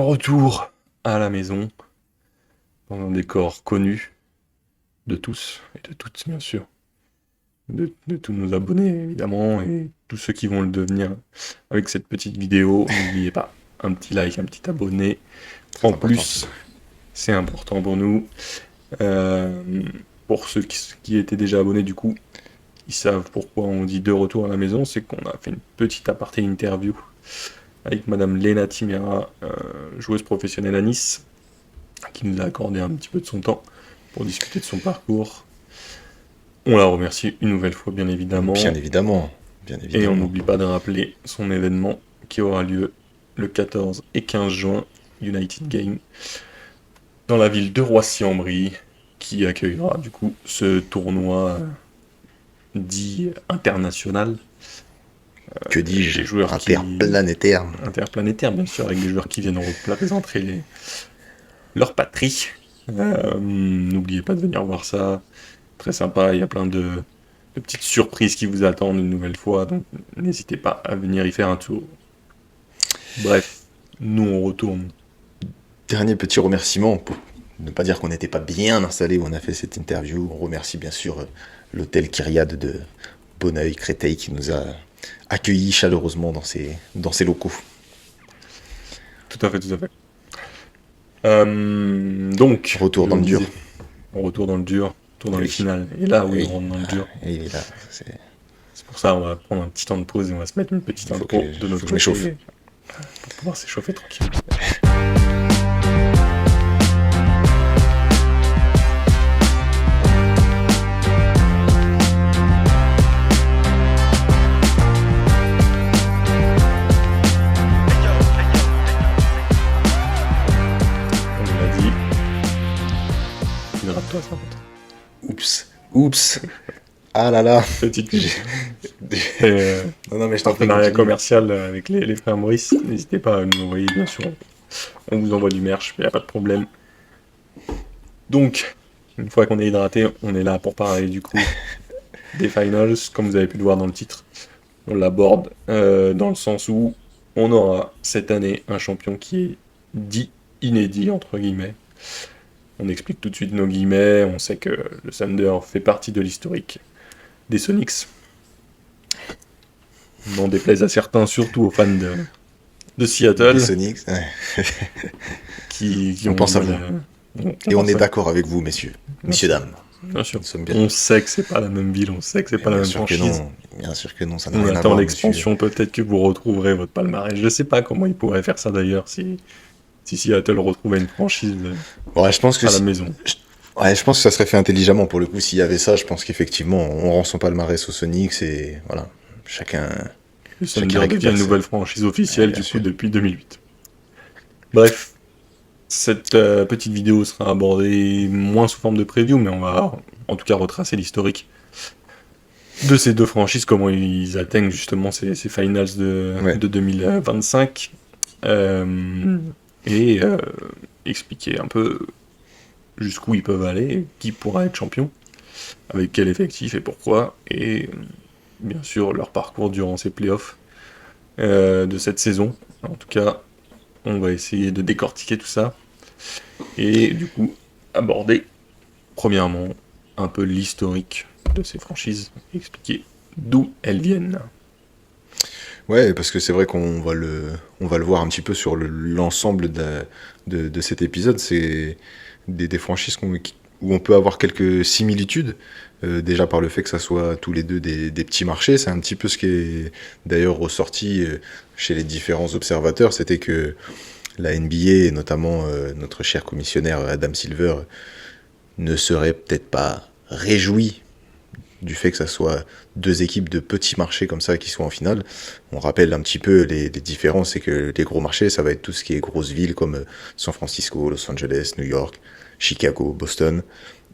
Retour à la maison, dans un décor connu de tous et de toutes, bien sûr. De tous nos abonnés, évidemment, et tous ceux qui vont le devenir avec cette petite vidéo. N'oubliez pas, un petit like, un petit abonné. Très En important. plus, c'est important pour nous. Euh, pour ceux qui étaient déjà abonnés, du coup, ils savent pourquoi on dit de retour à la maison. C'est qu'on a fait une petite aparté interview avec Madame Lena Timera, joueuse professionnelle à Nice, qui nous a accordé un petit peu de son temps pour discuter de son parcours. On la remercie une nouvelle fois, bien Bien évidemment, évidemment. Bien et on évidemment. n'oublie pas de rappeler son événement qui aura lieu le 14 et 15 juin, United Game, dans la ville de Roissy-en-Brie, qui accueillera du coup ce tournoi dit international, Que avec des dis-je? joueurs qui Interplanétaire. interplanétaires, bien sûr, avec des joueurs qui viennent représenter leur patrie. N'oubliez pas de venir voir ça. Très sympa, il y a plein de petites surprises qui vous attendent une nouvelle fois, donc n'hésitez pas à venir y faire un tour. Bref, nous on retourne. Dernier petit remerciement pour ne pas dire qu'on n'était pas bien installé où on a fait cette interview. On remercie bien sûr l'hôtel Kyriade de Bonneuil-Créteil qui nous a accueillis chaleureusement dans ses locaux. Tout à fait, tout à fait. Donc, Retour je dans vous le dur. disais, on retourne dans le dur, retour dans les Oui. finales. Et là, oui, Oui. on rentre dans le dur. Et il est là. C'est- C'est pour ça on va prendre un petit temps de pause et on va se mettre une petite Il faut intro que, de faut notre que je m'échauffe. côté pour pouvoir s'échauffer tranquille. On l'a dit, hydrate-toi, ça va. Oups. Oups. Ah là là. Petite pub. J'ai- Et, Non, non, mais je t'en prie, partenariat continue. commercial avec les frères Maurice. N'hésitez pas à nous envoyer, bien sûr. On vous envoie du merch, il n'y a pas de problème. Donc, une fois qu'on est hydraté, on est là pour parler du coup des finals. Comme vous avez pu le voir dans le titre, on l'aborde dans le sens où on aura cette année un champion qui est dit inédit, entre guillemets. On explique tout de suite nos guillemets. On sait que le Thunder fait partie de l'historique des Sonics. N'en déplaise à certains, surtout aux fans de Seattle, Les Sonics. Ouais. qui On ont pense du à mal vous. on Et on pense est à- d'accord avec vous, messieurs. Messieurs, dames. Bien sûr. Nous sommes bien. On sait que c'est pas la même ville, on sait que c'est Mais pas la bien même sûr que franchise. non. Bien sûr que non, ça n'a On rien à attend voir, monsieur. l'expansion, peut-être que vous retrouverez votre palmarès. Je sais pas comment ils pourraient faire ça d'ailleurs si Seattle retrouvait une franchise Ouais, je pense que à la si- maison. ouais, je pense que ça serait fait intelligemment pour le coup. S'il y avait ça, je pense qu'effectivement, on rend son palmarès aux Sonics et voilà. Chacun. Le Chacun Thunder devient récupère une ça. nouvelle franchise Ouais, officielle bien du coup sûr. depuis 2008. Bref, cette petite vidéo sera abordée moins sous forme de preview, mais on va en tout cas retracer l'historique de ces deux franchises, comment ils atteignent justement ces finals Ouais. de 2025, euh, et expliquer un peu jusqu'où ils peuvent aller, qui pourra être champion, avec quel effectif et pourquoi, et bien sûr leur parcours durant ces playoffs de cette saison. En tout cas, on va essayer de décortiquer tout ça, et du coup aborder premièrement un peu l'historique de ces franchises, expliquer d'où elles viennent. Ouais, parce que c'est vrai qu'on va le voir un petit peu sur l'ensemble de cet épisode. C'est des franchises où on peut avoir quelques similitudes. Déjà par le fait que ça soit tous les deux des petits marchés. C'est un petit peu ce qui est d'ailleurs ressorti chez les différents observateurs. C'était que la NBA, et notamment notre cher commissionnaire Adam Silver, ne serait peut-être pas réjoui du fait que ça soit deux équipes de petits marchés comme ça qui soient en finale. On rappelle un petit peu les différences, c'est que les gros marchés, ça va être tout ce qui est grosses villes comme San Francisco, Los Angeles, New York, Chicago, Boston.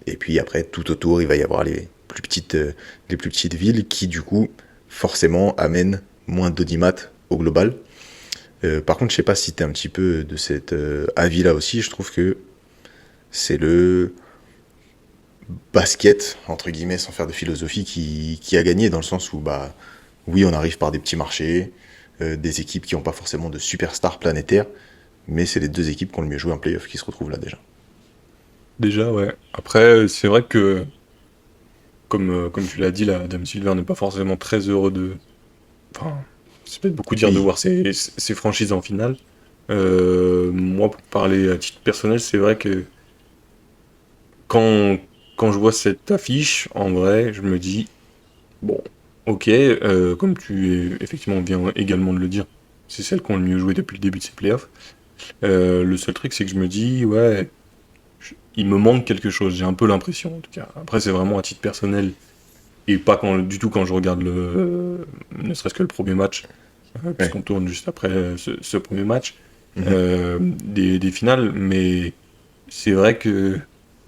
Et puis après, tout autour, il va y avoir les plus petites villes qui, du coup, forcément, amènent moins d'audimat au global. Par contre, je sais pas si t'es un petit peu de cet avis-là aussi. Je trouve que c'est le basket, entre guillemets, sans faire de philosophie, qui a gagné, dans le sens où, bah, oui, on arrive par des petits marchés, des équipes qui n'ont pas forcément de superstars planétaires, mais c'est les deux équipes qui ont le mieux joué en play-off qui se retrouvent là déjà. Déjà, ouais. Après, c'est vrai que, comme tu l'as dit, là, Adam Silver n'est pas forcément très heureux de. Enfin, c'est peut-être beaucoup dire de Oui. voir ses franchises en finale. Moi, pour parler à titre personnel, c'est vrai que quand, quand je vois cette affiche, en vrai, je me dis, bon, ok, comme effectivement viens également de le dire, c'est celles qui ont le mieux joué depuis le début de ces playoffs. Le seul truc, c'est que je me dis, ouais, il me manque quelque chose, j'ai un peu l'impression en tout cas. Après, c'est vraiment à titre personnel et pas du tout quand je regarde ne serait-ce que le premier match, Ouais. puisqu'on tourne juste après ce premier match Mhm. des finales, mais c'est vrai que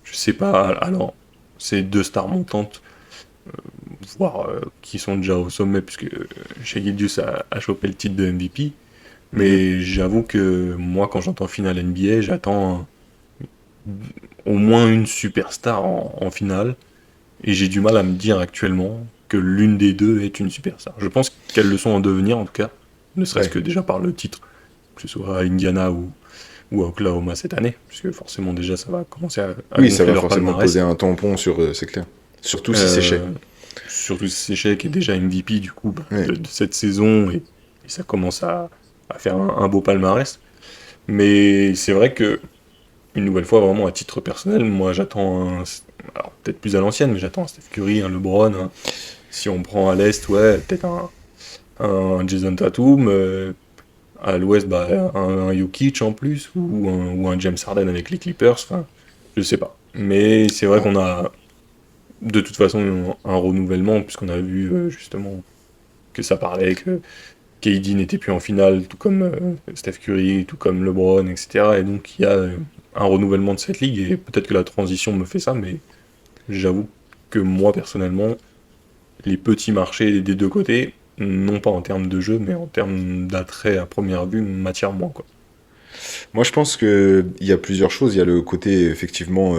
je sais pas. Alors, ces deux stars montantes, voire qui sont déjà au sommet, puisque Shai Gilgeous a chopé le titre de MVP. Mhm. Mais j'avoue que moi, quand j'entends finale NBA, j'attends au moins une superstar en finale. Et j'ai du mal à me dire actuellement que l'une des deux est une superstar. Je pense qu'elles le sont en devenir, en tout cas, ne serait-ce Ouais. que déjà par le titre, que ce soit à Indiana ou à Oklahoma cette année, puisque forcément déjà ça va commencer à Oui, ça gonfler va leur forcément poser palmarès. un tampon sur, c'est clair. Surtout si c'est Shai. Euh, Surtout si c'est Shai qui est déjà MVP du coup Ouais. de cette saison et ça commence à faire un beau palmarès. Mais c'est vrai que une nouvelle fois, vraiment à titre personnel, moi j'attends alors peut-être plus à l'ancienne, mais j'attends un Steph Curry, un LeBron, si on prend à l'Est, ouais, peut-être un Jason Tatum, à l'Ouest, bah, un Jokic en plus, ou un James Harden avec les Clippers, enfin, je sais pas. Mais c'est vrai En- qu'on a de toute façon un renouvellement, puisqu'on a vu justement que ça parlait, que KD n'était plus en finale, tout comme Steph Curry, tout comme LeBron, etc. Et donc il y a un renouvellement de cette ligue, et peut-être que la transition me fait ça, mais j'avoue que moi personnellement, les petits marchés des deux côtés, non pas en termes de jeu, mais en termes d'attrait à première vue, m'attirent moins, quoi. Moi, je pense que il y a plusieurs choses. Il y a le côté effectivement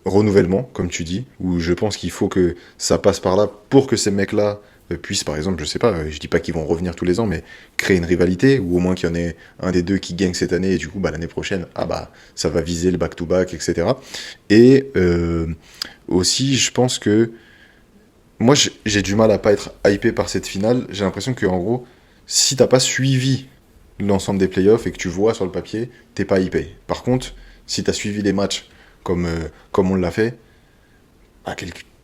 renouvellement, comme tu dis, où je pense qu'il faut que ça passe par là pour que ces mecs-là puissent, par exemple, je sais pas, je dis pas qu'ils vont revenir tous les ans, mais créer une rivalité, ou au moins qu'il y en ait un des deux qui gagne cette année, et du coup, bah, l'année prochaine, ah bah, ça va viser le back-to-back, etc. Et aussi, je pense que moi, j'ai du mal à pas être hypé par cette finale. J'ai l'impression que, en gros, si t'as pas suivi l'ensemble des playoffs et que tu vois sur le papier, t'es pas hypé. Par contre, si t'as suivi les matchs comme on l'a fait, bah,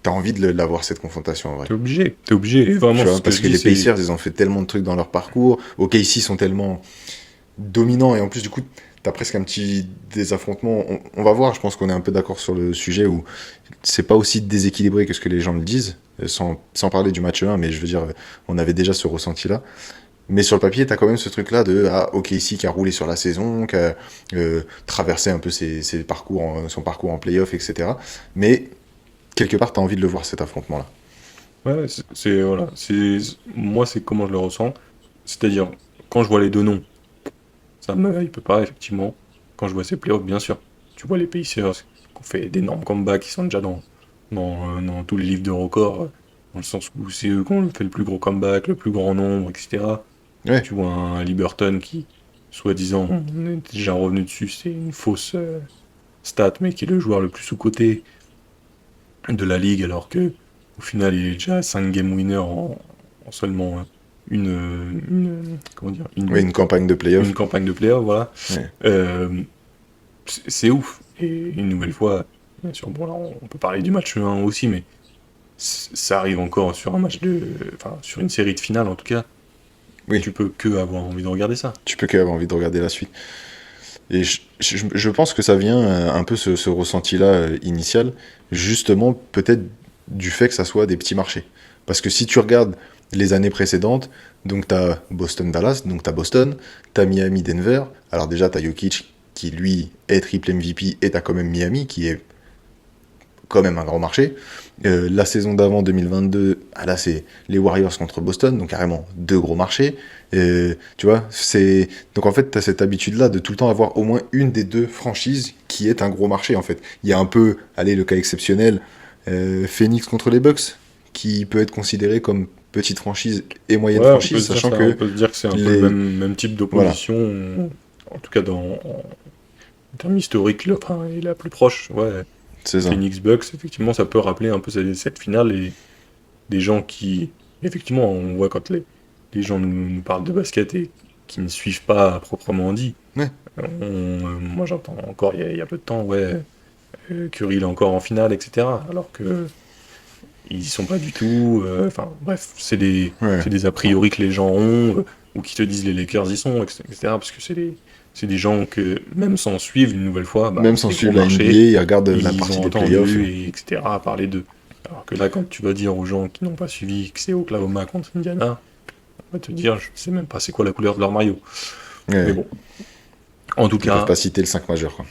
t'as envie de l'avoir cette confrontation en vrai. T'es obligé, et Tu vraiment, vois, ce que parce je que dis, les c'est. Pacers, ils ont fait tellement de trucs dans leur parcours. OKC sont tellement dominants et en plus, du coup, t'as presque un petit désaffrontement. On va voir, je pense qu'on est un peu d'accord sur le sujet où c'est pas aussi déséquilibré que ce que les gens le disent, sans parler du match 1, mais je veux dire, on avait déjà ce ressenti-là. Mais sur le papier, t'as quand même ce truc-là de OKC qui a roulé sur la saison, qui a traversé un peu son parcours en playoff, etc. Mais quelque part, t'as envie de le voir cet affrontement-là. Ouais, voilà, moi, c'est comment je le ressens. C'est-à-dire, quand je vois les deux noms, ça me hype pas, effectivement. Quand je vois ces playoffs, bien sûr. Tu vois les Pacers qui ont fait d'énormes comebacks, qui sont déjà dans tous les livres de records, dans le sens où c'est eux qui ont fait le plus gros comeback, le plus grand nombre, etc. Ouais, Tu vois un Liberton qui, soi-disant, on est déjà revenu dessus, c'est une fausse stat, mais qui est le joueur le plus sous-coté de la ligue, alors que au final, il est déjà à 5 game winners en seulement comment dire, ouais, une campagne de une playoff. campagne de playoff, voilà. Ouais. Euh, c'est ouf. Et une nouvelle fois, bien sûr, bon là, on peut parler du match 1 aussi, mais ça arrive encore sur un match enfin, sur une série de finales en tout cas. Oui, Tu peux que avoir envie de regarder ça. tu peux qu'avoir envie de regarder la suite. Et je pense que ça vient un peu ce ressenti-là initial, justement peut-être du fait que ça soit des petits marchés. Parce que si tu regardes les années précédentes, donc t'as Boston-Dallas, donc t'as Boston, t'as Miami-Denver, alors déjà t'as Jokic qui lui est triple MVP et t'as quand même Miami qui est quand même un grand marché. La saison d'avant 2022, ah là c'est les Warriors contre Boston, donc carrément deux gros marchés. Tu vois, c'est donc en fait tu as cette habitude là de tout le temps avoir au moins une des deux franchises qui est un gros marché en fait. Il y a un peu, allez le cas exceptionnel, Phoenix contre les Bucks, qui peut être considéré comme petite franchise et moyenne Ouais, on peut franchise, se dire sachant ça. On que peut se dire que c'est un peu le les même type voilà, d'opposition en tout cas en termes historiques, est la plus proche. Ouais, C'est ça. Phoenix Bucks, effectivement, ça peut rappeler un peu cette finale et des gens qui, effectivement, on voit quand les gens nous parlent de basket et qui ne suivent pas à proprement dit. Ouais. Moi, j'entends encore il y a peu de temps, ouais, Curry il est encore en finale, etc. Alors que ils y sont pas du tout. Enfin, bref, Ouais. c'est des a priori que les gens ont, ou qui te disent les Lakers y sont, etc. Parce que c'est des gens que, même sans suivre une nouvelle fois, bah, Même c'est sans des suivre gros la NBA, marchés, ils regardent la ils partie ont des playoffs. entendu, etc., parler d'eux. Alors que là, quand tu vas dire aux gens qui n'ont pas suivi que c'est Oklahoma contre Indiana, on va te dire, je sais même pas c'est quoi la couleur de leur maillot. Mais Ouais. bon, en tout Ils peuvent cas, pas citer le 5 majeur, quoi.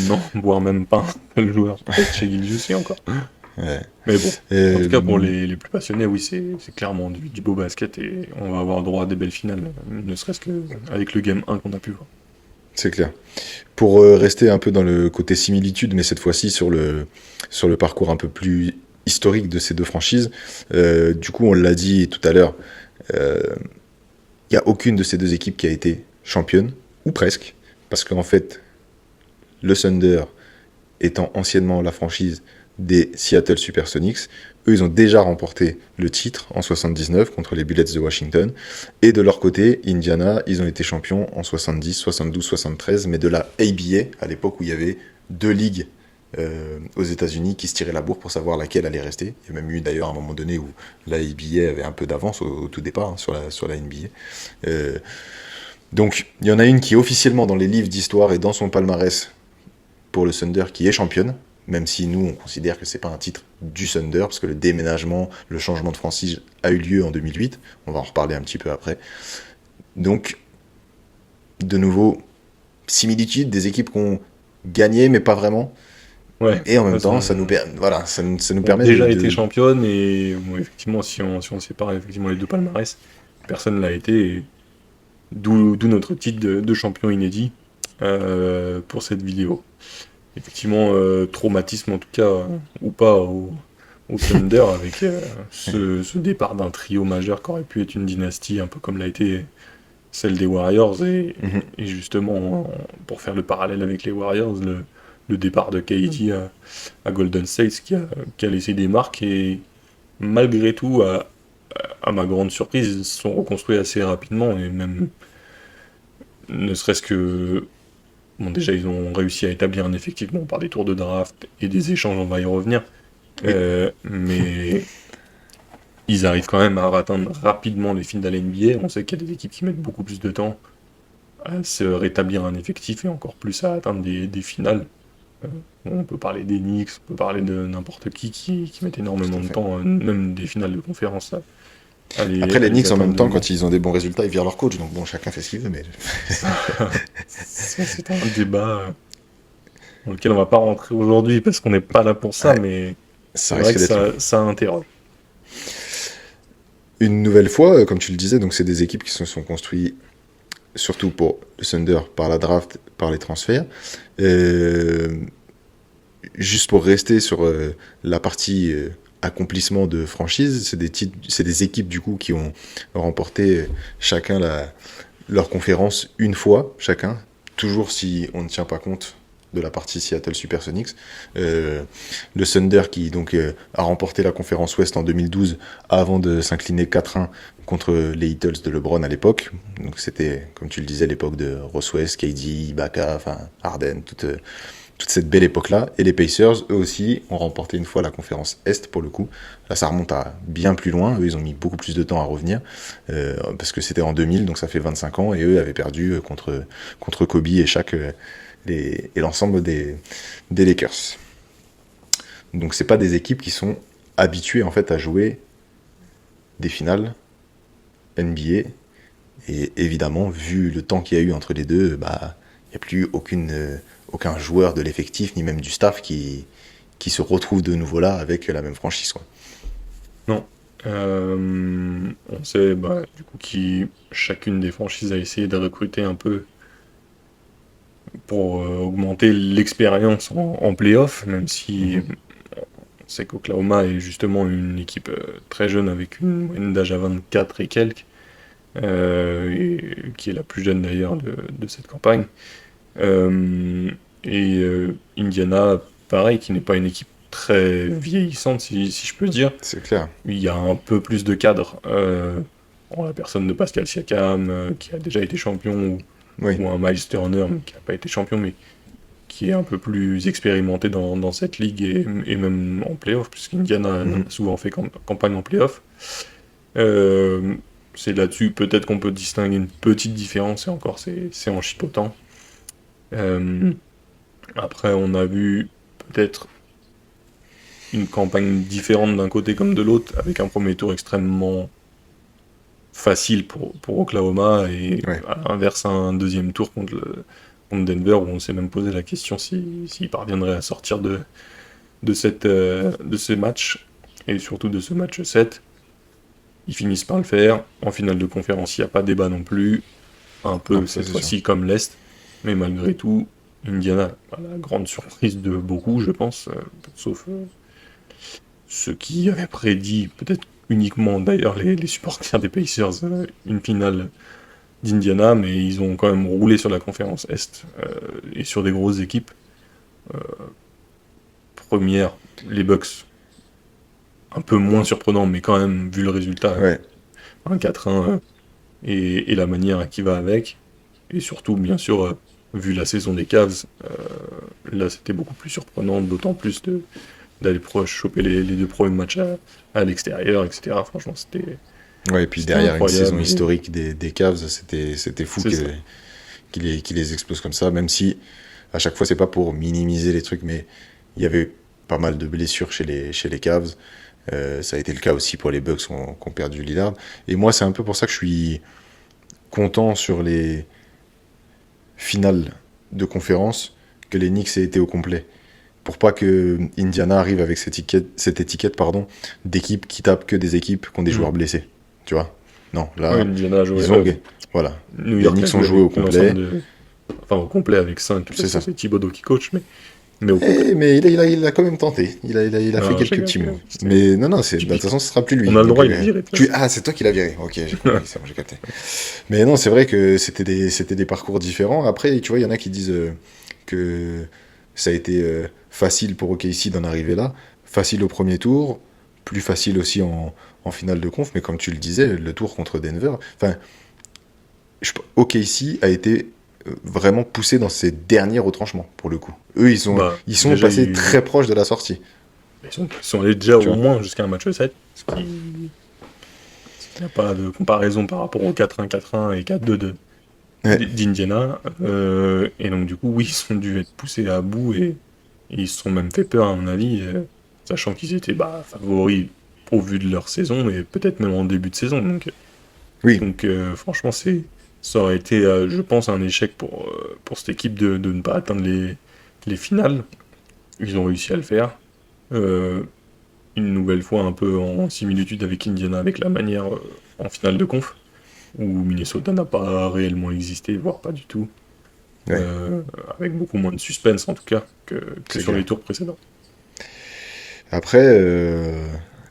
non, voire même pas le joueur. Peut-être chez Gilgius encore. Ouais. Mais bon, en tout cas, pour Euh, les plus passionnés, oui, c'est clairement du beau basket et on va avoir droit à des belles finales, ne serait-ce qu'avec le Game 1 qu'on a pu voir. c'est clair. Pour rester un peu dans le côté similitude, mais cette fois-ci sur le parcours un peu plus historique de ces deux franchises, du coup, on l'a dit tout à l'heure, il n'y a aucune de ces deux équipes qui a été championne, ou presque, parce qu'en fait, le Thunder étant anciennement la franchise des Seattle Supersonics, eux, ils ont déjà remporté le titre en 79 contre les Bullets de Washington. Et de leur côté, Indiana, ils ont été champions en 70, 72, 73, mais de la ABA, à l'époque où il y avait deux ligues aux États-Unis qui se tiraient la bourre pour savoir laquelle allait rester. Il y a même eu d'ailleurs un moment donné où la ABA avait un peu d'avance au tout départ, hein, sur la NBA. Donc, il y en a une qui est officiellement dans les livres d'histoire et dans son palmarès pour le Thunder qui est championne, même si nous on considère que c'est pas un titre du Thunder parce que le déménagement, le changement de franchise a eu lieu en 2008. On va en reparler un petit peu après. Donc, de nouveau, similitude des équipes qui ont gagné mais pas vraiment. Ouais, Et en même ouais, temps, ça nous ont permet déjà été championnes et bon, effectivement, si on sépare effectivement les deux palmarès, personne l'a été. Et d'où notre titre de champion inédit pour cette vidéo. Effectivement, traumatisme en tout cas, ou pas au Thunder, avec ce départ d'un trio majeur qui aurait pu être une dynastie, un peu comme l'a été celle des Warriors, Mhm. et justement, pour faire le parallèle avec les Warriors, le départ de KD à Golden State qui a laissé des marques, et malgré tout, à ma grande surprise, ils se sont reconstruits assez rapidement, et même ne serait-ce que bon, déjà, ils ont réussi à établir un effectif bon, par des tours de draft et des échanges, on va y revenir. Oui. Mais ils arrivent quand même à atteindre rapidement les finales NBA. On sait qu'il y a des équipes qui mettent beaucoup plus de temps à se rétablir un effectif et encore plus à atteindre des finales. Euh, on peut parler des Knicks, on peut parler de n'importe qui met Tout énormément à de fait. temps, même des finales de conférence, Après, à les les Knicks, en même atteindre temps, de loin. quand ils ont des bons résultats, ils virent leur coach. Donc bon, chacun fait ce qu'il veut, mais Ça, c'est un débat dans lequel on va pas rentrer aujourd'hui parce qu'on n'est pas là pour ça, ouais, mais ça c'est vrai risque que d'être long. ça interroge. Une nouvelle fois, comme tu le disais, donc c'est des équipes qui se sont construites surtout pour le Thunder par la draft, par les transferts. Euh, Juste pour rester sur la partie accomplissement de franchise, c'est des équipes du coup qui ont remporté chacun leur conférence une fois chacun, toujours si on ne tient pas compte de la partie Seattle Supersonics. Le Thunder qui donc a remporté la conférence Ouest en 2012 avant de s'incliner 4-1 contre les Heatles de LeBron à l'époque. Donc c'était, comme tu le disais, l'époque de Ross West, KD, Ibaka, enfin Harden, toute cette belle époque-là. Et les Pacers, eux aussi, ont remporté une fois la conférence Est, pour le coup. Là, ça remonte à bien plus loin. Eux, ils ont mis beaucoup plus de temps à revenir, parce que c'était en 2000, donc ça fait 25 ans, et eux avaient perdu contre Kobe et Shaq, et l'ensemble des Lakers. Donc c'est pas des équipes qui sont habituées, en fait, à jouer des finales NBA. Et évidemment, vu le temps qu'il y a eu entre les deux, bah, il n'y a plus aucun joueur de l'effectif, ni même du staff qui se retrouve de nouveau là avec la même franchise, quoi. Non. On sait bah, du coup chacune des franchises a essayé de recruter un peu pour augmenter l'expérience en playoff, même si Mhm. on sait qu'Oklahoma est justement une équipe très jeune avec une moyenne d'âge à 24 et quelques. qui est la plus jeune d'ailleurs de cette campagne. Indiana, pareil, qui n'est pas une équipe très vieillissante, si je peux dire. C'est clair. Il y a un peu plus de cadre. En la personne de Pascal Siakam, qui a déjà été champion, Oui. ou un Miles Turner, qui n'a pas été champion, mais qui est un peu plus expérimenté dans cette ligue et même en playoff, puisqu'Indiana a souvent fait campagne en playoff. C'est là-dessus peut-être qu'on peut distinguer une petite différence, et encore c'est en chipotant. Après, on a vu peut-être une campagne différente d'un côté comme de l'autre, avec un premier tour extrêmement facile pour Oklahoma, et Ouais. à l'inverse, un deuxième tour contre Denver, où on s'est même posé la question s'ils parviendraient à sortir de ces matchs, et surtout de ce match 7. Ils finissent par le faire. En finale de conférence, il n'y a pas débat non plus. Un peu Non, ça, cette c'est fois-ci comme l'Est. Mais malgré tout, Indiana, à la grande surprise de beaucoup, je pense, sauf ceux qui avaient prédit, peut-être uniquement d'ailleurs les supporters des Pacers, une finale d'Indiana, mais ils ont quand même roulé sur la conférence Est, et sur des grosses équipes. Première, les Bucks, un peu moins surprenant, mais quand même, vu le résultat, Ouais. un 4-1, et la manière qui va avec. Et surtout, bien sûr, vu la saison des Cavs, là c'était beaucoup plus surprenant, d'autant plus d'aller choper les deux premiers matchs à l'extérieur, etc. Franchement, Ouais, et puis c'était derrière une incroyable. saison historique des Cavs, c'était fou C'est ça. qu'il les explose comme ça, même si à chaque fois c'est pas pour minimiser les trucs, mais il y avait pas mal de blessures chez les Cavs. Ça a été le cas aussi pour les Bucks qui ont perdu Lillard. Et moi, c'est un peu pour ça que je suis content sur les finales de conférence que les Knicks aient été au complet. Pour pas que Indiana arrive avec cette étiquette d'équipe qui tape que des équipes qui ont des joueurs blessés. Tu vois? Non, là, Ouais, Indiana a joué. ils ont gagné. Voilà. New Les York Knicks a ont joué au avec complet. enfin, au complet avec 5. C'est ça. C'est Thibodeau qui coach, mais au complet. Mais il a quand même tenté. Il a fait Non, quelques je petits rigole, mots. c'était- Mais non, de toute façon, ce sera plus lui. On a le Donc, droit de le virer, de toute façon. Ah, c'est toi qui l'as viré. Ok, j'ai compris, c'est bon, j'ai capté. Mais non, c'est vrai que c'était des parcours différents. Après, tu vois, il y en a qui disent que ça a été facile pour OKC d'en arriver là. Facile au premier tour, plus facile aussi en finale de conf. Mais comme tu le disais, le tour contre Denver, enfin, OKC a été vraiment poussé dans ses derniers retranchements, pour le coup. Eux, ils sont déjà, passés très proches de la sortie. Ils sont allés déjà Tu au vois. moins jusqu'à un match 7, ce qui n'a pas de comparaison par rapport au 4-1, 4-1 et 4-2 Ouais. d'Indiana. Et donc, du coup, oui, ils ont dû être poussés à bout, et ils se sont même fait peur, à mon avis, sachant qu'ils étaient favoris au vu de leur saison, et peut-être même en début de saison. Oui, Donc franchement, ça aurait été, je pense, un échec pour cette équipe de ne pas atteindre les finales. Ils ont réussi à le faire. Une nouvelle fois, un peu en similitude avec Indiana, avec la manière en finale de conf, où Minnesota n'a pas réellement existé, voire pas du tout. Ouais. Avec beaucoup moins de suspense, en tout cas, que C'est sur clair. les tours précédents. Après,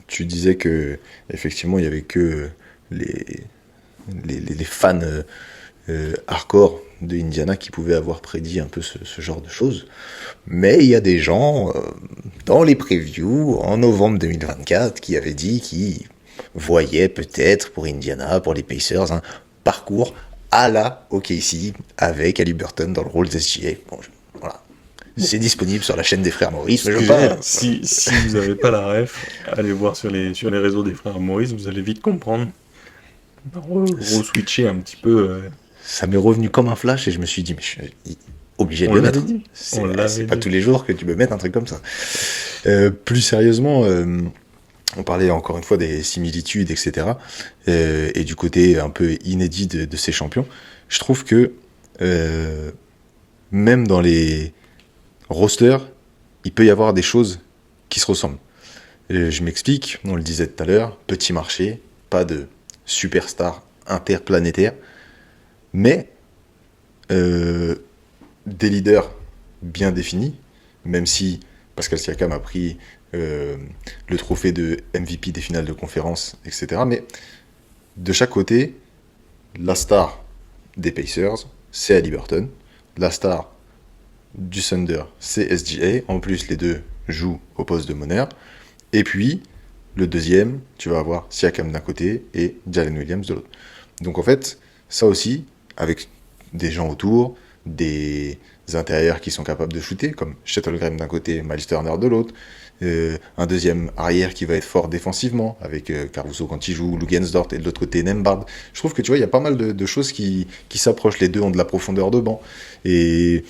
tu disais que effectivement, il y avait que les fans hardcore de Indiana qui pouvaient avoir prédit un peu ce genre de choses. Mais il y a des gens dans les previews en novembre 2024 qui avaient dit qu'ils voyaient peut-être pour Indiana, pour les Pacers, un parcours à la OKC avec Haliburton dans le rôle d'SGA. Bon, voilà. C'est disponible sur la chaîne des frères Maurice, mais je veux pas. Si vous n'avez pas la ref, allez voir sur les réseaux des frères Maurice, vous allez vite comprendre. Re-switcher un petit peu. Ça m'est revenu comme un flash et je me suis dit, mais je suis obligé de On le l'avait mettre. dit. On l'avait C'est pas dit. tous les jours que tu peux mettre un truc comme ça. Plus sérieusement, on parlait encore une fois des similitudes, etc. Et du côté un peu inédit de ces champions. Je trouve que même dans les rosters, il peut y avoir des choses qui se ressemblent. Je m'explique, on le disait tout à l'heure, petit marché, pas de superstar interplanétaire, mais des leaders bien définis, même si Pascal Siakam a pris le trophée de MVP des finales de conférence, etc. Mais de chaque côté, la star des Pacers, c'est Haliburton. La star du Thunder, c'est SGA. En plus, les deux jouent au poste de meneur. Et puis, le deuxième, tu vas avoir Siakam d'un côté et Jalen Williams de l'autre. Donc en fait, ça aussi, avec des gens autour, des intérieurs qui sont capables de shooter, comme Shuttlegram d'un côté, Miles Turner de l'autre, un deuxième arrière qui va être fort défensivement, avec Caruso quand il joue, Lugensdort, et de l'autre côté Nembhard. Je trouve que tu vois, il y a pas mal de choses qui s'approchent. Les deux ont de la profondeur de banc. Et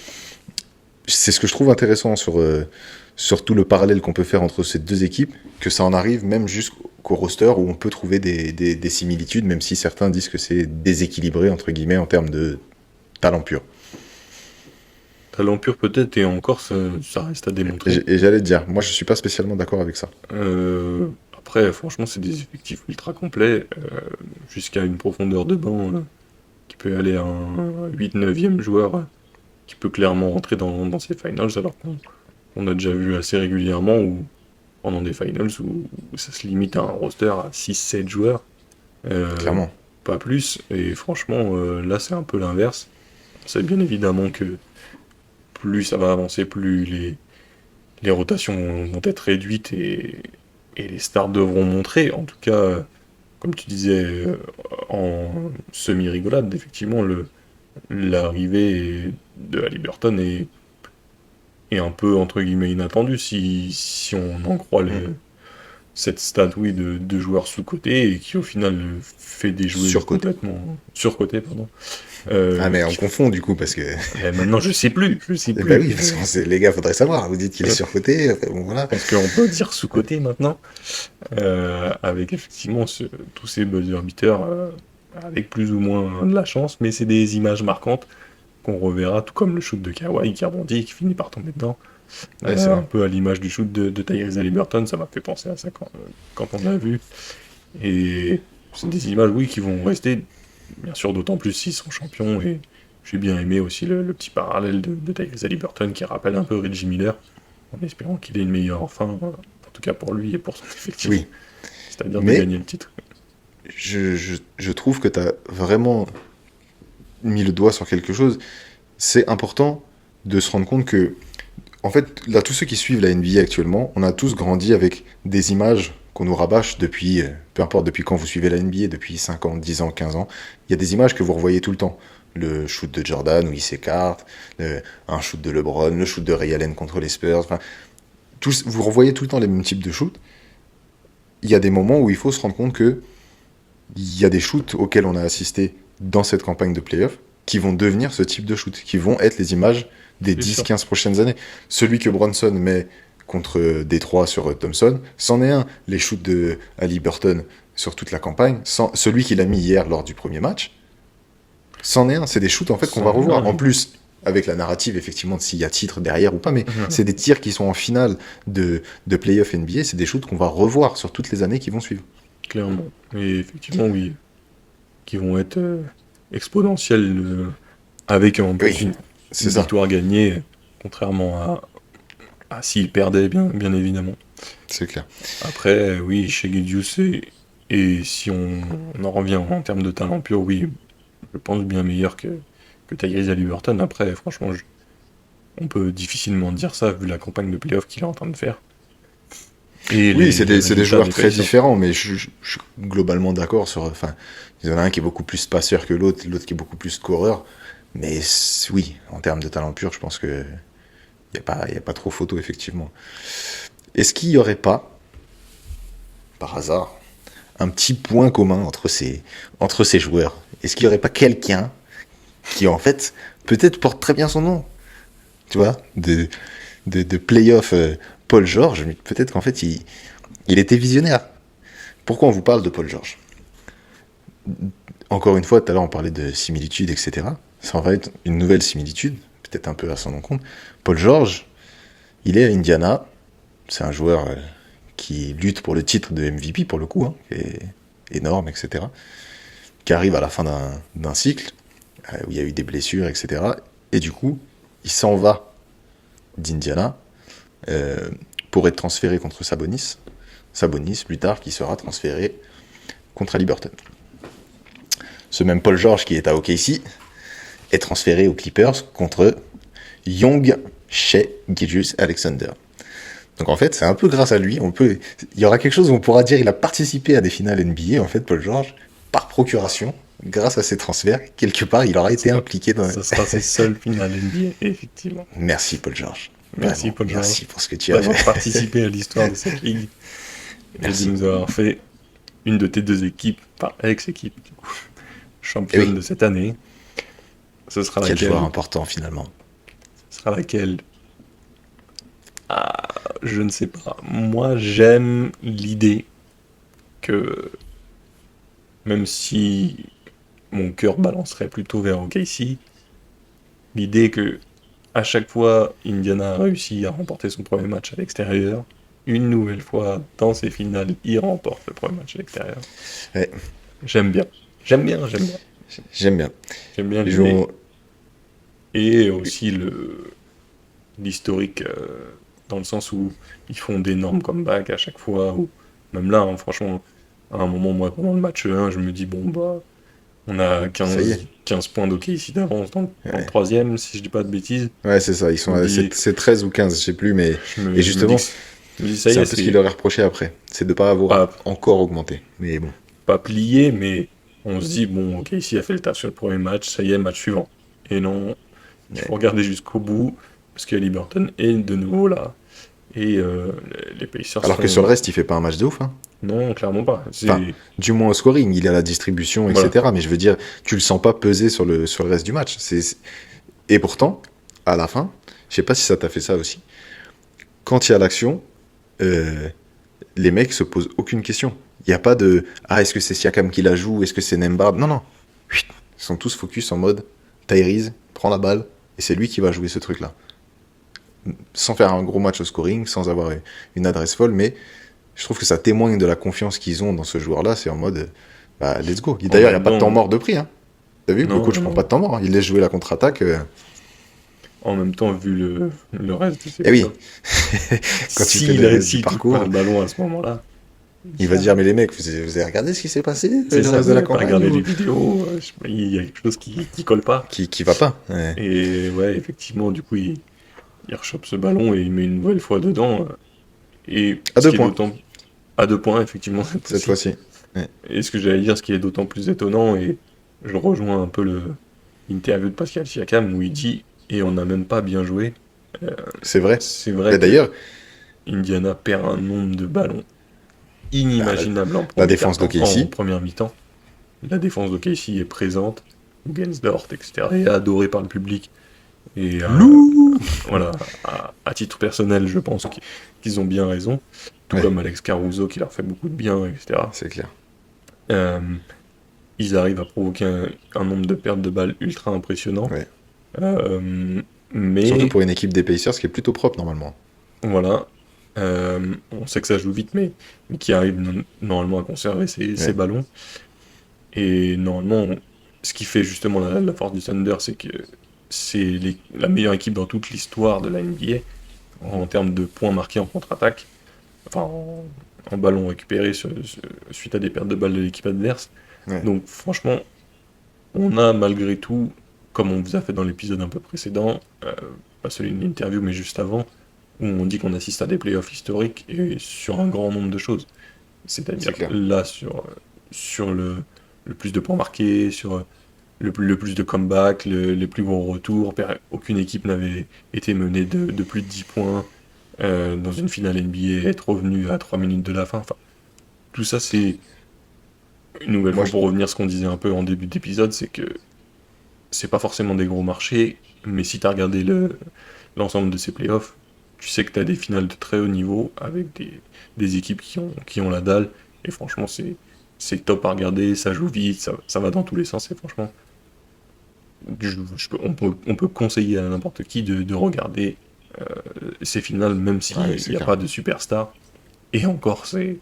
c'est ce que je trouve intéressant sur tout le parallèle qu'on peut faire entre ces deux équipes, que ça en arrive même jusqu'au roster où on peut trouver des similitudes, même si certains disent que c'est déséquilibré, entre guillemets, en termes de talent pur. Talent pur peut-être, et encore, ça reste à démontrer. Et j'allais te dire, moi je suis pas spécialement d'accord avec ça. Après, franchement, c'est des effectifs ultra complets, jusqu'à une profondeur de banc qui peut aller à un 8-9e joueur qui peut clairement rentrer dans ces finals, alors qu'on a déjà vu assez régulièrement pendant des finals où ça se limite à un roster à 6-7 joueurs. Clairement. Pas plus, et franchement, là c'est un peu l'inverse. C'est bien évidemment que plus ça va avancer, plus les rotations vont être réduites et les stars devront montrer. En tout cas, comme tu disais, en semi-rigolade, effectivement, l'arrivée de Haliburton est un peu, entre guillemets, inattendue si on en croit cette stat, oui, de joueurs sous-cotés et qui, au final, fait des joueurs complètement surcotés, pardon. Mais on confond du coup parce que. Maintenant, je sais plus. Bah oui, parce que les gars, faudrait savoir. Vous dites qu'il est surcoté, bon, voilà. Parce qu'on peut dire sous-coté maintenant, avec effectivement tous ces buzzer beaters, avec plus ou moins de la chance, mais c'est des images marquantes qu'on reverra, tout comme le shoot de Kawhi qui rebondit et qui finit par tomber dedans. Ouais, C'est un peu à l'image du shoot de Tyrese Haliburton, ça m'a fait penser à ça quand on l'a vu. Et c'est des images, oui, qui vont rester, bien sûr, d'autant plus s'ils sont champions. Et j'ai bien aimé aussi le petit parallèle de Tyrese Haliburton qui rappelle un peu Reggie Miller, en espérant qu'il ait une meilleure fin, en tout cas pour lui et pour son effectif. Oui. C'est-à-dire de gagner le titre. Je trouve que tu as vraiment mis le doigt sur quelque chose. C'est important de se rendre compte que, en fait, là, tous ceux qui suivent la NBA actuellement, on a tous grandi avec des images qu'on nous rabâche depuis, peu importe depuis quand vous suivez la NBA, depuis 5 ans, 10 ans, 15 ans, il y a des images que vous revoyez tout le temps. Le shoot de Jordan où il s'écarte, un shoot de LeBron, le shoot de Ray Allen contre les Spurs, enfin, vous revoyez tout le temps les mêmes types de shoots. Il y a des moments où il faut se rendre compte que il y a des shoots auxquels on a assisté dans cette campagne de playoff qui vont devenir ce type de shoot, qui vont être les images des 10-15 prochaines années. Celui que Bronson met contre Détroit sur Thompson, c'en est un. Les shoots de Haliburton sur toute la campagne, celui qu'il a mis hier lors du premier match, c'en est un. C'est des shoots en fait qu'on va revoir. En plus, avec la narrative effectivement de s'il y a titre derrière ou pas, mais c'est des tirs qui sont en finale de playoff NBA, c'est des shoots qu'on va revoir sur toutes les années qui vont suivre. Clairement. Et effectivement, oui, qui vont être exponentiels avec une victoire gagnée, contrairement à s'ils perdaient, bien évidemment. C'est clair. Après, oui, chez Gidius, et si on en revient en termes de talent pur, oui, je pense bien meilleur que Tyrese Haliburton. Après, franchement, on peut difficilement dire ça vu la campagne de playoff qu'il est en train de faire. Oui, c'est des joueurs très différents, mais je suis globalement d'accord sur. Enfin, il y en a un qui est beaucoup plus passeur que l'autre qui est beaucoup plus scoreur. Mais oui, en termes de talent pur, je pense que il y a pas trop photo effectivement. Est-ce qu'il y aurait pas, par hasard, un petit point commun entre ces joueurs? Est-ce qu'il y aurait pas quelqu'un qui en fait peut-être porte très bien son nom, tu vois, de playoff? Paul George, peut-être qu'en fait, il était visionnaire. Pourquoi on vous parle de Paul George? Encore une fois, tout à l'heure, on parlait de similitudes, etc. Ça va être une nouvelle similitude, peut-être un peu à son encontre. Paul George, il est à Indiana. C'est un joueur qui lutte pour le titre de MVP, pour le coup, qui est énorme, etc. Qui arrive à la fin d'un cycle, où il y a eu des blessures, etc. Et du coup, il s'en va d'Indiana, pour être transféré contre Sabonis, plus tard, qui sera transféré contre Haliburton. ce même Paul George qui est à OKC est transféré aux Clippers contre Young Shai Gilgeous-Alexander. Donc en fait, c'est un peu grâce à lui, il y aura quelque chose où on pourra dire il a participé à des finales NBA, en fait, Paul George, par procuration, grâce à ses transferts. Quelque part, il aura été impliqué dans... Ça sera ses seules finales NBA, effectivement. Merci Paul George. Merci Paul George. Merci pour ce que tu as fait. D'avoir participé à l'histoire de cette ligue. Merci de nous avoir fait une de tes deux équipes, enfin ex-équipes, du coup, championne de cette année. Ce sera Quel laquelle? joueur important finalement. Ce sera laquelle? Ah, je ne sais pas. Moi, j'aime l'idée que, même si mon cœur balancerait plutôt vers OKC, l'idée que à chaque fois Indiana a réussi à remporter son premier match à l'extérieur, une nouvelle fois dans ses finales, il remporte le premier match à l'extérieur. Ouais. J'aime bien. J'aime bien. J'aime bien Les l'idée. joueurs- Et aussi l'historique, dans le sens où ils font d'énormes comebacks à chaque fois, ou même là, hein, franchement, à un moment, moi, pendant le match 1, je me dis, bon, bah, on a Ça y est. 15 points d'OK ici d'avance dans le troisième, si je dis pas de bêtises. Ouais, c'est ça. Ils sont Je me à- dis- c'est 13 ou 15, je sais plus, mais et justement, je me dis, ça y c'est est, un peu ce qu'il leur est reproché après. C'est de pas avoir pas, encore augmenté. Mais bon. pas plié, mais on se dit, bon, ok, ici a fait le taf sur le premier match, ça y est, match suivant. Et non, il faut regarder jusqu'au bout, parce que Liberton est de nouveau là. Et les Pacers Alors que sur le reste, il fait pas un match de ouf. Hein. Non, clairement pas. Enfin, du moins au scoring, il est à la distribution, etc. Voilà. Mais je veux dire, tu le sens pas peser sur le reste du match. Et pourtant, à la fin, je sais pas si ça t'a fait ça aussi. Quand il y a l'action, les mecs se posent aucune question. Il n'y a pas de est-ce que c'est Siakam qui la joue, est-ce que c'est Nembhard. Non, non. Ils sont tous focus en mode Tyrese prend la balle et c'est lui qui va jouer ce truc-là. Sans faire un gros match au scoring, sans avoir une adresse folle, mais je trouve que ça témoigne de la confiance qu'ils ont dans ce joueur-là. C'est en mode let's go. D'ailleurs, il n'y a pas de temps mort de prix. Hein. T'as vu, le coach prend pas de temps mort. Il laisse jouer la contre-attaque. En même temps, vu le reste de ses oui. Quand il réussit parcours le ballon à ce moment-là, il va dire mais les mecs, vous avez regardé ce qui s'est passé le reste de la campagne, regardez les vidéos, il y a quelque chose qui colle pas. Qui va pas. Ouais. Et ouais, effectivement, du coup, il rechoppe ce ballon et il met une nouvelle fois dedans. Et à 2 points. À 2 points, effectivement. Cette fois-ci. Ouais. Et ce que j'allais dire, ce qui est d'autant plus étonnant, et je rejoins un peu l'interview de Pascal Siakam où il dit et on n'a même pas bien joué. C'est vrai. C'est vrai. D'ailleurs, Indiana perd un nombre de ballons inimaginable la défense d'OKC en première mi-temps. La défense d'OKC est présente, Gensdort, etc. est adorée par le public. Et voilà, à titre personnel, je pense qu'ils ont bien raison. Tout comme Alex Caruso qui leur fait beaucoup de bien, etc. C'est clair. Ils arrivent à provoquer un nombre de pertes de balles ultra impressionnant. Ouais. Mais... Surtout pour une équipe des Pacers qui est plutôt propre normalement. Voilà. On sait que ça joue vite, mais qui arrive normalement à conserver ses ballons. Et normalement, ce qui fait justement la force du Thunder, c'est que c'est la meilleure équipe dans toute l'histoire de la NBA en termes de points marqués en contre-attaque, enfin en ballon récupéré suite à des pertes de balles de l'équipe adverse. Ouais. Donc franchement, on a malgré tout, comme on vous a fait dans l'épisode un peu précédent, pas celui de l'interview mais juste avant, où on dit qu'on assiste à des playoffs historiques et sur un grand nombre de choses. C'est-à-dire là, sur le plus de points marqués, sur le plus de comebacks, les plus gros retours. Aucune équipe n'avait été menée de plus de 10 points dans une finale NBA, être revenu à 3 minutes de la fin. Enfin, tout ça, c'est une nouvelle fois pour revenir à ce qu'on disait un peu en début d'épisode, c'est que c'est pas forcément des gros marchés, mais si tu as regardé l'ensemble de ces playoffs, tu sais que tu as des finales de très haut niveau avec des équipes qui ont la dalle, et franchement c'est top à regarder, ça joue vite, ça va dans tous les sens, et franchement on peut conseiller à n'importe qui de regarder ces finales, même s'il n'y a pas de superstar, et encore c'est,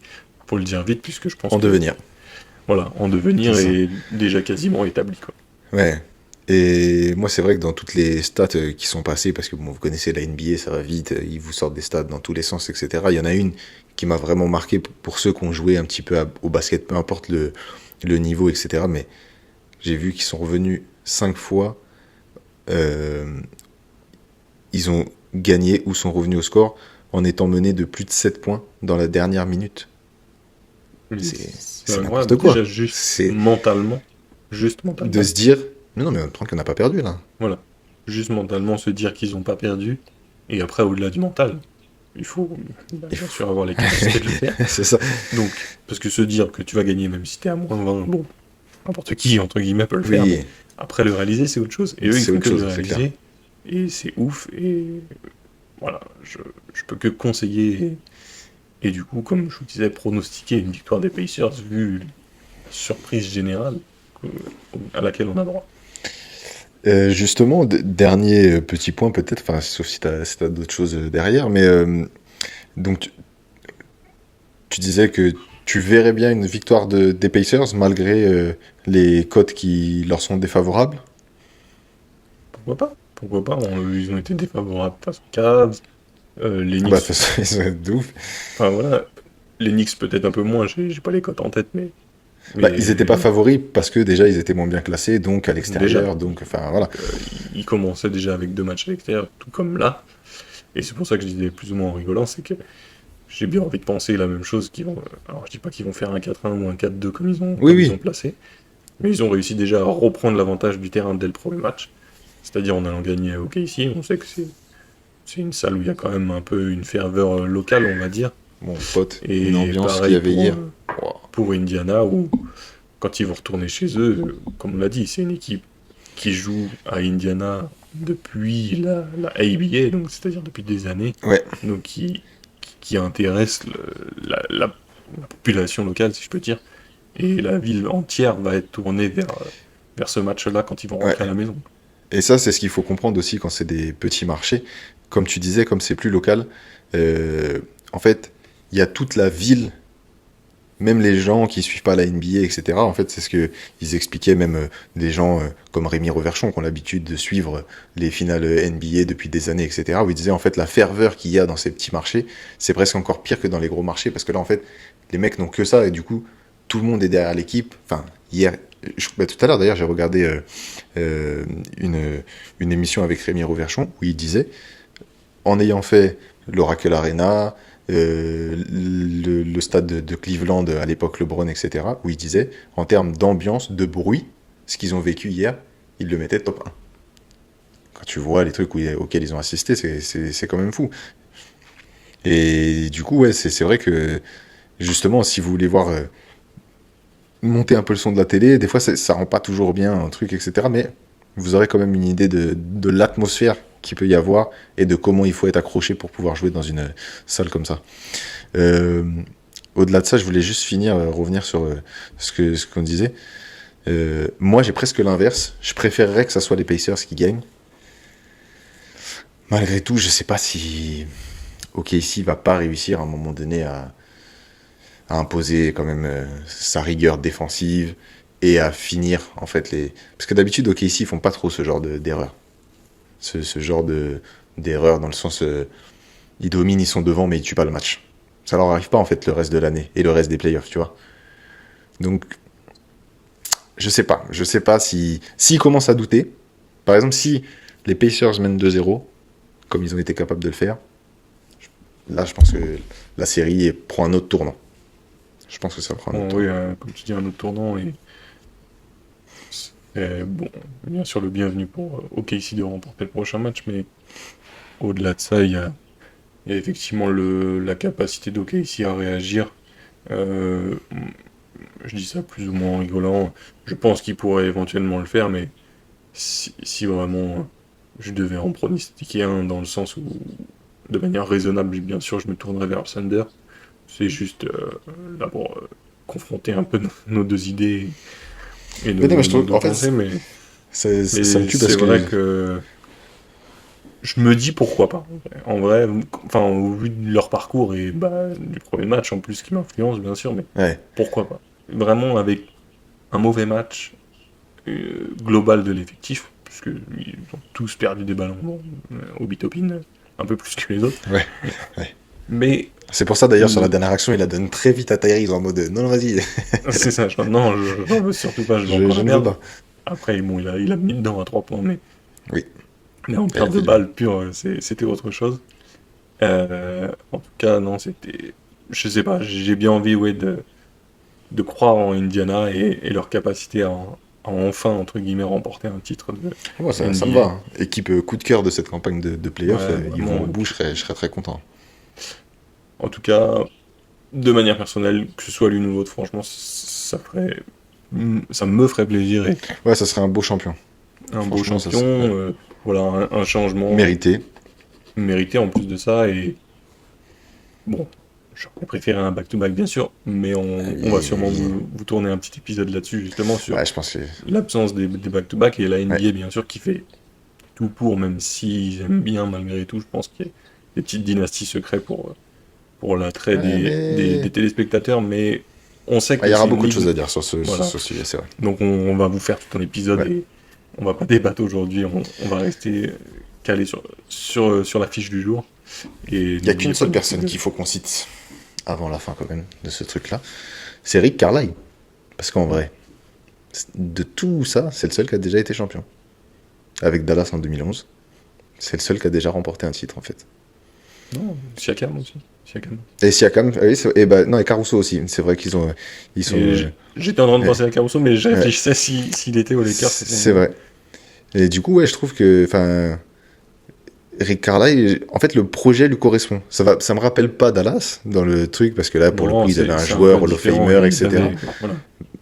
pour le dire vite, puisque je pense en devenir. Voilà, en devenir est déjà quasiment établi, quoi. Ouais. Et moi, c'est vrai que dans toutes les stats qui sont passées, parce que vous connaissez la NBA, ça va vite, ils vous sortent des stats dans tous les sens, etc. Il y en a une qui m'a vraiment marqué pour ceux qui ont joué un petit peu au basket, peu importe le niveau, etc. Mais j'ai vu qu'ils sont revenus 5 fois. Ils ont gagné ou sont revenus au score en étant menés de plus de 7 points dans la dernière minute. C'est n'importe quoi. Déjà, juste C'est mentalement. de se dire, mais non, mais on n'a pas perdu là. Voilà. Juste mentalement se dire qu'ils n'ont pas perdu. Et après, au-delà du mental, il faut bien sûr avoir les capacités de le faire. C'est ça. Donc, parce que se dire que tu vas gagner même si t'es à moins 20, bon, n'importe qui, entre guillemets, peut le faire. Oui. Mais après, le réaliser, c'est autre chose. Et eux, ils C'est font autre que chose, le c'est réaliser. Et c'est ouf. Et voilà, je peux que conseiller. Et du coup, comme je vous disais, pronostiquer une victoire des Pacers, vu la surprise générale à laquelle on a droit. Justement, dernier petit point peut-être, enfin, sauf si t'as d'autres choses derrière, mais donc tu disais que tu verrais bien une victoire des Pacers malgré les cotes qui leur sont défavorables. Pourquoi pas? Pourquoi pas? Ils ont été défavorables face aux Cavs. Les Knicks. Bah, de toute façon, ils sont de ouf. Enfin voilà. Les Knicks peut-être un peu moins, j'ai pas les cotes en tête, mais. Bah, ils n'étaient pas favoris parce que déjà ils étaient moins bien classés, donc à l'extérieur, Déjà. donc enfin voilà. Ils commençaient déjà avec 2 matchs à l'extérieur, tout comme là. Et c'est pour ça que je disais plus ou moins en rigolant, c'est que j'ai bien envie de penser la même chose qu'ils vont. Alors je dis pas qu'ils vont faire un 4-1 ou un 4-2 comme ils ont, Oui. ils ont placé, mais ils ont réussi déjà à reprendre l'avantage du terrain dès le premier match. C'est-à-dire en allant gagner au KC, on sait que c'est une salle où il y a quand même un peu une ferveur locale, on va dire. Mon pote, Et une ambiance pareil qu'il y avait hier. pour Indiana, où quand ils vont retourner chez eux, comme on l'a dit, c'est une équipe qui joue à Indiana depuis la ABA, donc c'est-à-dire depuis des années, Ouais. donc qui intéresse la population locale, si je peux dire, et la ville entière va être tournée vers ce match-là quand ils vont rentrer à la maison. Et ça, c'est ce qu'il faut comprendre aussi quand c'est des petits marchés. Comme tu disais, comme c'est plus local, en fait, il y a toute la ville, même les gens qui suivent pas la NBA, etc. En fait, c'est ce que ils expliquaient, même des gens comme Rémi Reverchon, qui ont l'habitude de suivre les finales NBA depuis des années, etc. Où ils disaient, en fait, la ferveur qu'il y a dans ces petits marchés, c'est presque encore pire que dans les gros marchés, parce que là, en fait, les mecs n'ont que ça, et du coup, tout le monde est derrière l'équipe. Enfin, hier, tout à l'heure, d'ailleurs, j'ai regardé une émission avec Rémi Reverchon, où il disait, en ayant fait l'Oracle Arena, le stade de Cleveland à l'époque, LeBron, etc., où il disait, en termes d'ambiance, de bruit, ce qu'ils ont vécu hier, ils le mettaient top 1. Quand tu vois les trucs auxquels ils ont assisté, c'est quand même fou. Et du coup, ouais, c'est vrai que, justement, si vous voulez voir monter un peu le son de la télé, des fois, ça rend pas toujours bien un truc, etc., mais vous aurez quand même une idée de l'atmosphère qu'il peut y avoir et de comment il faut être accroché pour pouvoir jouer dans une salle comme ça. Au-delà de ça, je voulais juste revenir sur ce qu'on disait. Moi, j'ai presque l'inverse. Je préférerais que ça soit les Pacers qui gagnent. Malgré tout, je sais pas si OKC va pas réussir à un moment donné à imposer quand même sa rigueur défensive et à finir en fait parce que d'habitude OKC ils font pas trop ce genre d'erreur. Ce genre d'erreur dans le sens ils dominent, ils sont devant mais ils tuent pas le match. Ça leur arrive pas en fait le reste de l'année et le reste des playoffs, tu vois. Donc je sais pas s'ils commencent à douter. Par exemple, si les Pacers mènent 2-0 comme ils ont été capables de le faire, là je pense que la série prend un autre tournant. Je pense que ça prend un autre tournant. Oui, comme tu dis, un autre tournant et bon, bien sûr le bienvenu pour OKC de remporter le prochain match, mais au-delà de ça, il y a effectivement la capacité d'OKC à réagir. Je dis ça plus ou moins en rigolant. Je pense qu'il pourrait éventuellement le faire, mais si vraiment je devais en pronostiquer un dans le sens où, de manière raisonnable, bien sûr, je me tournerais vers le Thunder. C'est juste là pour confronter un peu nos deux idées et nos pensées, mais ça me tue parce c'est vrai que je me dis pourquoi pas. En vrai, enfin, au vu de leur parcours et du premier match en plus qui m'influence, bien sûr, mais pourquoi pas. Vraiment, avec un mauvais match global de l'effectif, puisqu'ils ont tous perdu des ballons au bitopin, un peu plus que les autres. Ouais. Mais c'est pour ça d'ailleurs sur la dernière action, il la donne très vite à Tyrese en mode non vas-y. C'est ça, non, je veux surtout pas, je veux encore la merde. Après, bon, il a mis dedans à 3 points, Oui. mais en termes de balles pures, c'était autre chose. En tout cas, non, c'était. Je sais pas, j'ai bien envie, ouais, de croire en Indiana et leur capacité à enfin, entre guillemets, remporter un titre de Moi, ça NBA. me va. Hein. Équipe coup de cœur de cette campagne de playoff, Ouais, ils vraiment, vont au bout, je serais très content. En tout cas, de manière personnelle, que ce soit l'une ou l'autre, franchement, ça me ferait plaisir et Ouais, ça serait un beau champion. un beau Franchement, ça champion, serait voilà, un changement mérité. mérité en plus de ça et bon, j'aurais préféré un back-to-back bien sûr, mais on va sûrement vous tourner un petit épisode là-dessus justement sur Ouais, je pense que... l'absence des back-to-back et la NBA Ouais. bien sûr qui fait tout pour, même s'ils aiment bien malgré tout, je pense qu'il y a des petites dynasties secrètes pour l'attrait Ouais, mais... des téléspectateurs, mais on sait que Il y aura c'est une beaucoup de ligue, choses à dire sur voilà. ce sujet, c'est vrai. Donc on va vous faire tout un épisode Ouais. et on va pas débattre aujourd'hui, on va rester calé sur la fiche du jour. Et Il n'y a qu'une seule personne qu'il faut qu'on cite avant la fin quand même de ce truc-là. C'est Rick Carlisle. Parce qu'en vrai, de tout ça, c'est le seul qui a déjà été champion. Avec Dallas en 2011. C'est le seul qui a déjà remporté un titre en fait. Non, Siakam aussi. Siakam. Et Siakam, oui, et non, et Caruso aussi. C'est vrai qu'ils sont. J'étais en train de penser à Caruso, mais je réfléchissais s'il était aux Lakers. C'est vrai. Et du coup, ouais, je trouve que, enfin, Rick Carlisle, en fait, le projet lui correspond. Ça me rappelle pas Dallas dans le truc parce que là, pour le coup, ils avaient un joueur Hall of Famer, etc. Voilà.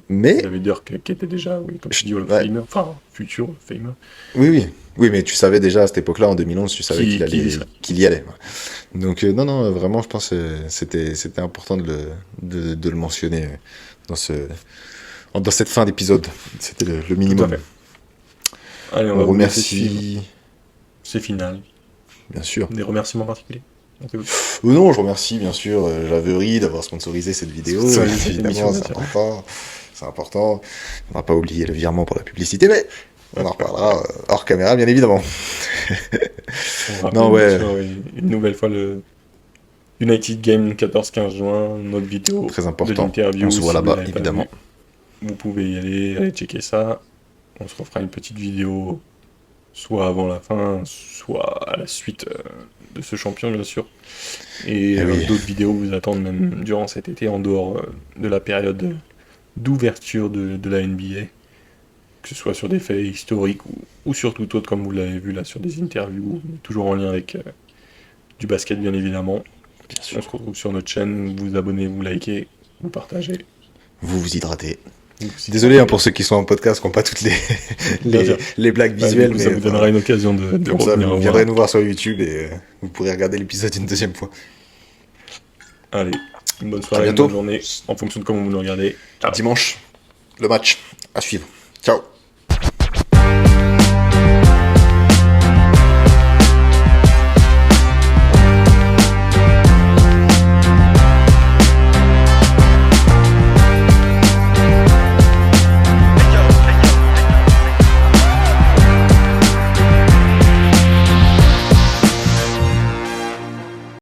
Mais Ils avaient Dirk qui était déjà, oui, comme tu dis, Hall of Ouais. Famer, enfin, futur Hall of Famer. oui, mais tu savais déjà à cette époque-là, en 2011, tu savais qu'il y allait. Donc, non, vraiment, je pense que c'était important de le mentionner dans cette fin d'épisode. C'était le Tout à minimum. fait. Allez, on On va vous laisser suivre. remercie, C'est final. bien sûr. Des remerciements particuliers. Non, je remercie bien sûr Javery d'avoir sponsorisé cette vidéo. Sponsorisé cette Évidemment, émission, c'est bien sûr. important. C'est important. On va pas oublier le virement pour la publicité, mais on en reparlera hors caméra, bien évidemment. On rappelle, Non, ouais. bien sûr, oui, une nouvelle fois le United Game 14-15 juin, notre vidéo Très de important. l'interview. On se voit Si vous là-bas, l'avez pas évidemment. vu, vous pouvez y aller checker ça. On se refera une petite vidéo, soit avant la fin, soit à la suite de ce champion, bien sûr. Et Eh oui. d'autres vidéos vous attendent même durant cet été, en dehors de la période d'ouverture de la NBA, que ce soit sur des faits historiques ou sur tout autre, comme vous l'avez vu là, sur des interviews, toujours en lien avec du basket, bien évidemment. Bien sûr. On se retrouve sur notre chaîne, vous abonnez, vous likez, vous partagez. Vous vous hydratez. Vous- Désolé pour ceux qui sont en podcast, qui n'ont pas toutes les, Bien sûr. les blagues Ouais, visuelles, du coup, mais ça vous donnera une occasion de comme ça, revenir vous voir. viendrez nous voir sur YouTube et vous pourrez regarder l'épisode une deuxième fois. Allez, une bonne soirée, une bientôt. bonne journée, en fonction de comment vous nous regardez. Ciao. Dimanche, le match à suivre. Ciao.